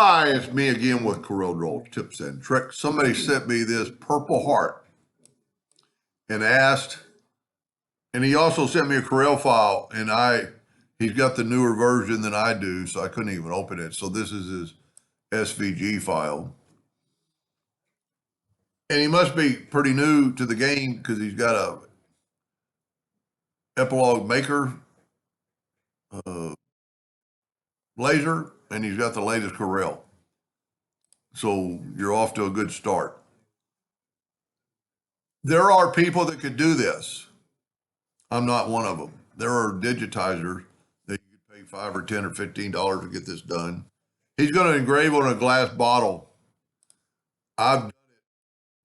Hi, it's me again with Corel Draw Tips and Tricks. Somebody sent me this purple heart and asked, and he also sent me a Corel file, and he's got the newer version than I do, so I couldn't even open it. So this is his SVG file. And he must be pretty new to the game because he's got a Epilogue Maker laser, and he's got the latest Corel. So you're off to a good start. There are people that could do this. I'm not one of them. There are digitizers that you could pay $5 or $10 or $15 to get this done. He's going to engrave on a glass bottle. I've done it,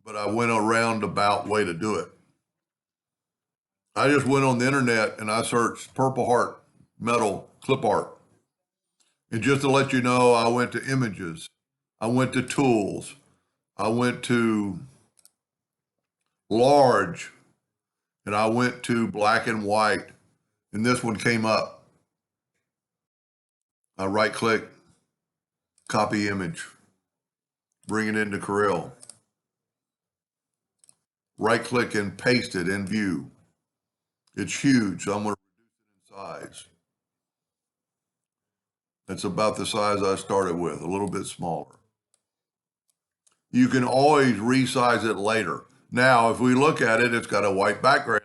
but I went a roundabout way to do it. I just went on the internet and I searched Purple Heart metal Clipart. And just to let you know, I went to images, I went to tools, I went to large, and I went to black and white, and this one came up. I right click, copy image, bring it into Corel. Right click and paste it in view. It's huge, so I'm going to reduce it in size. That's about the size I started with, a little bit smaller. You can always resize it later. Now, if we look at it, it's got a white background,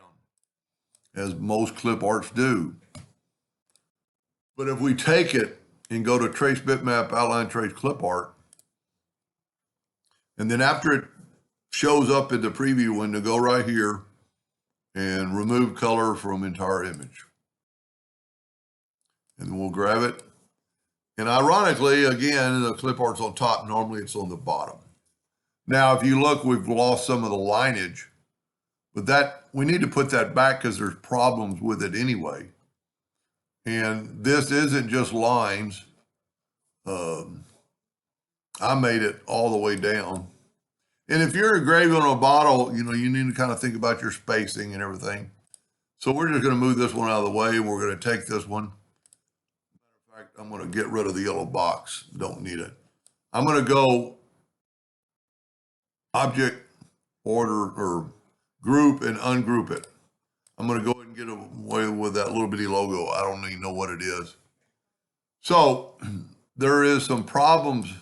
as most clip arts do. But if we take it and go to Trace Bitmap, Outline Trace Clip Art, and then after it shows up in the preview window, go right here and remove color from entire image. And we'll grab it. And ironically, again, the clip art's on top. Normally it's on the bottom. Now, if you look, we've lost some of the lineage, but that we need to put that back because there's problems with it anyway. And this isn't just lines. I made it all the way down. And if you're engraving on a bottle, you need to kind of think about your spacing and everything. So we're just going to move this one out of the way, and we're going to take this one. In fact, I'm going to get rid of the yellow box. Don't need it. I'm going to go object, order, or group, and ungroup it. I'm going to go ahead and get away with that little bitty logo. I don't even know what it is. So there is some problems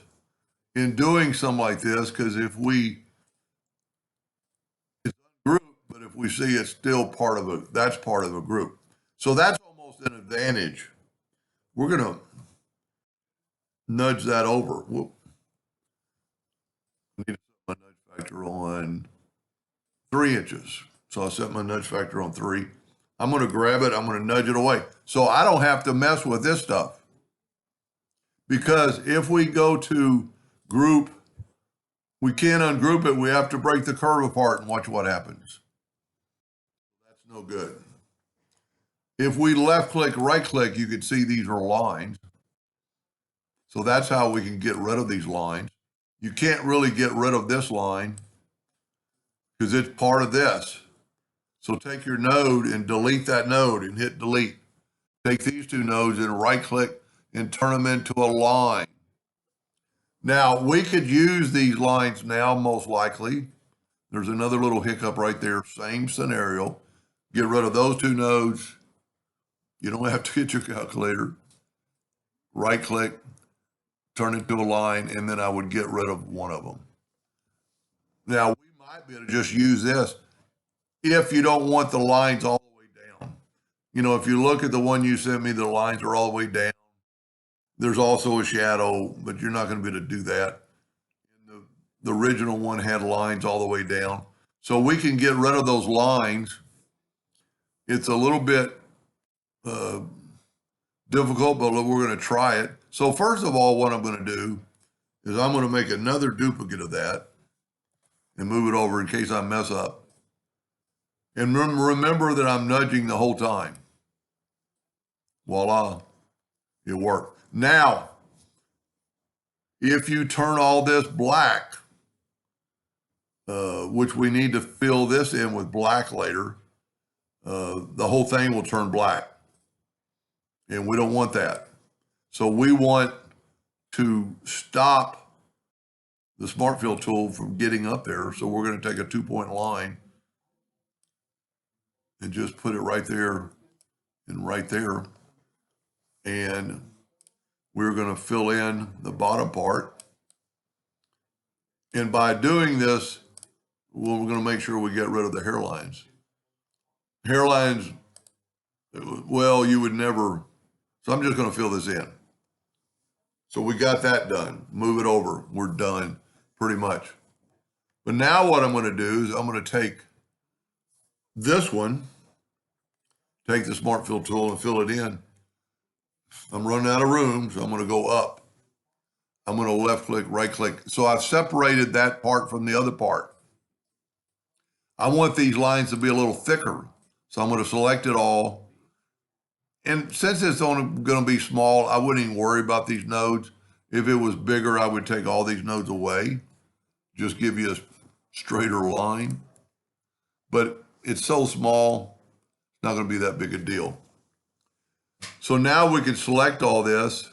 in doing something like this, because if we, it's ungroup, but if we see it's still part of that's part of a group. So that's almost an advantage. We're going to nudge that over. Whoop. I need to set my nudge factor on 3 inches. So I'll set my nudge factor on 3. I'm going to grab it. I'm going to nudge it away. So I don't have to mess with this stuff. Because if we go to group, we can't ungroup it. We have to break the curve apart and watch what happens. That's no good. If we left click, right click, you can see these are lines. So that's how we can get rid of these lines. You can't really get rid of this line because it's part of this. So take your node and delete that node and hit delete. Take these 2 nodes and right click and turn them into a line. Now, we could use these lines now, most likely. There's another little hiccup right there, same scenario. Get rid of those 2 nodes. You don't have to get your calculator. Right click, turn it to a line, and then I would get rid of one of them. Now, we might be able to just use this if you don't want the lines all the way down. If you look at the one you sent me, the lines are all the way down. There's also a shadow, but you're not going to be able to do that. The original one had lines all the way down. So we can get rid of those lines. It's a little bit difficult, but we're going to try it. So first of all, what I'm going to do is I'm going to make another duplicate of that and move it over in case I mess up. And remember that I'm nudging the whole time. Voila, it worked. Now, if you turn all this black, which we need to fill this in with black later, the whole thing will turn black. And we don't want that. So we want to stop the Smart Fill tool from getting up there. So we're going to take a 2-point line and just put it right there and right there. And we're going to fill in the bottom part. And by doing this, we're going to make sure we get rid of the hairlines. Hairlines, well, you would never. So I'm just going to fill this in. So we got that done. Move it over. We're done pretty much. But now what I'm going to do is I'm going to take this one, take the Smart Fill tool and fill it in. I'm running out of room, so I'm going to go up. I'm going to left click, right click. So I've separated that part from the other part. I want these lines to be a little thicker. So I'm going to select it all. And since it's only going to be small, I wouldn't even worry about these nodes. If it was bigger, I would take all these nodes away. Just give you a straighter line. But it's so small, it's not going to be that big a deal. So now we can select all this.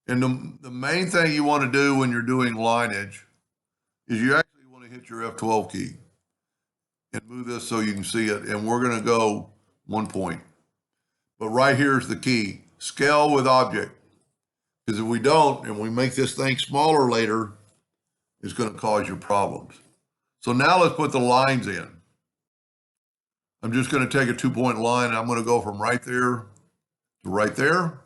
And the main thing you want to do when you're doing lineage is you actually want to hit your F12 key and move this so you can see it. And we're going to go 1 point. But right here's the key, scale with object. Because if we don't, and we make this thing smaller later, it's going to cause you problems. So now let's put the lines in. I'm just going to take a 2-point line and I'm going to go from right there to right there.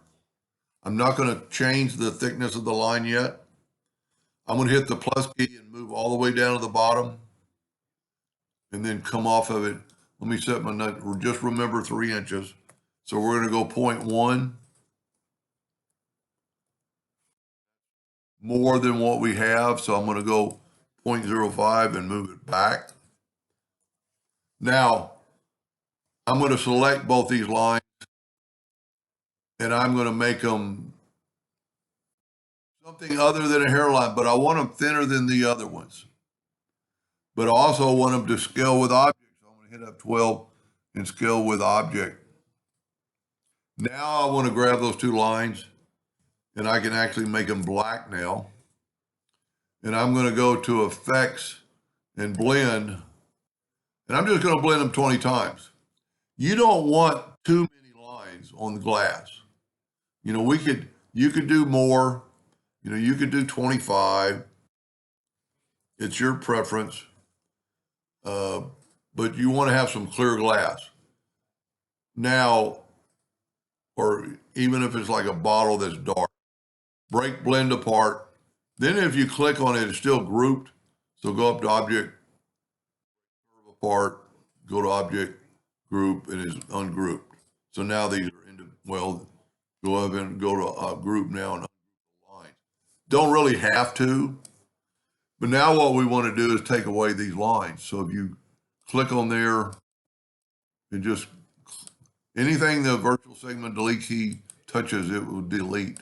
I'm not going to change the thickness of the line yet. I'm going to hit the plus key and move all the way down to the bottom and then come off of it. Let me set my nut, just remember 3 inches. So we're going to go 0.1, more than what we have. So I'm going to go 0.05 and move it back. Now, I'm going to select both these lines and I'm going to make them something other than a hairline, but I want them thinner than the other ones. But I also want them to scale with object. So I'm going to hit F12 and scale with object. Now I want to grab those 2 lines and I can actually make them black now. And I'm going to go to effects and blend. And I'm just going to blend them 20 times. You don't want too many lines on the glass. You know, you could do more. You know, you could do 25. It's your preference. But you want to have some clear glass. Now, or even if it's like a bottle that's dark, break blend apart. Then if you click on it, it's still grouped. So go up to object, curve apart, go to object, group, and it's ungrouped. So now these are go up and go to group now and ungroup the lines. Don't really have to, but now what we want to do is take away these lines. So if you click on there and just anything the virtual segment delete key touches, it will delete.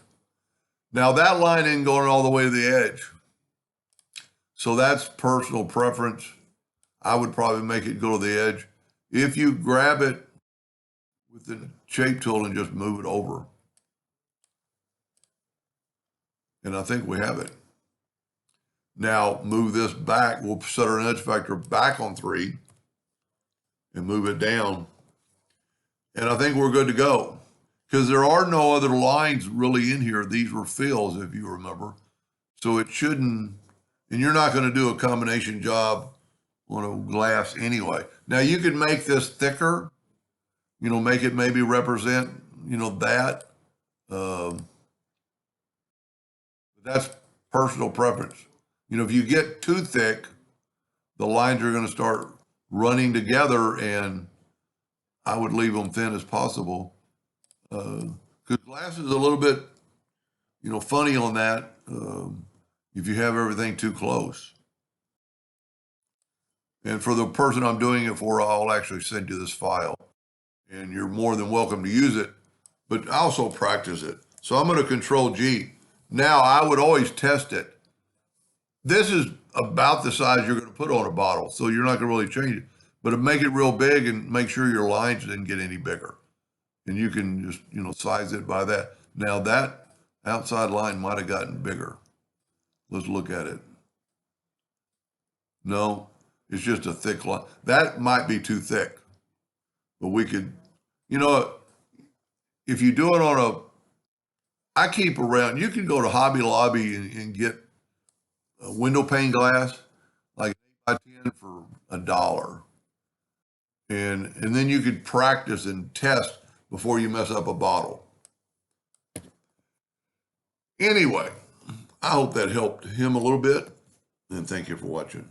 Now that line isn't going all the way to the edge. So that's personal preference. I would probably make it go to the edge. If you grab it with the shape tool and just move it over. And I think we have it. Now move this back. We'll set our nudge factor back on 3 and move it down. And I think we're good to go because there are no other lines really in here. These were fills, if you remember. So it shouldn't, and you're not going to do a combination job on a glass anyway. Now you could make this thicker, you know, make it maybe represent, you know, that. That's personal preference. You know, if you get too thick, the lines are going to start running together, and I would leave them thin as possible. Because glass is a little bit, you know, funny on that if you have everything too close. And for the person I'm doing it for, I'll actually send you this file. And you're more than welcome to use it, but also practice it. So I'm going to Control G. Now, I would always test it. This is about the size you're going to put on a bottle, so you're not going to really change it. But make it real big and make sure your lines didn't get any bigger. And you can just, you know, size it by that. Now outside line might have gotten bigger. Let's look at it. No, it's just a thick line. That might be too thick, but we could, you know, if you do it on a, I keep around, you can go to Hobby Lobby and get a window pane glass, like 8x10 for $1. And then you could practice and test before you mess up a bottle. Anyway, I hope that helped him a little bit, and thank you for watching.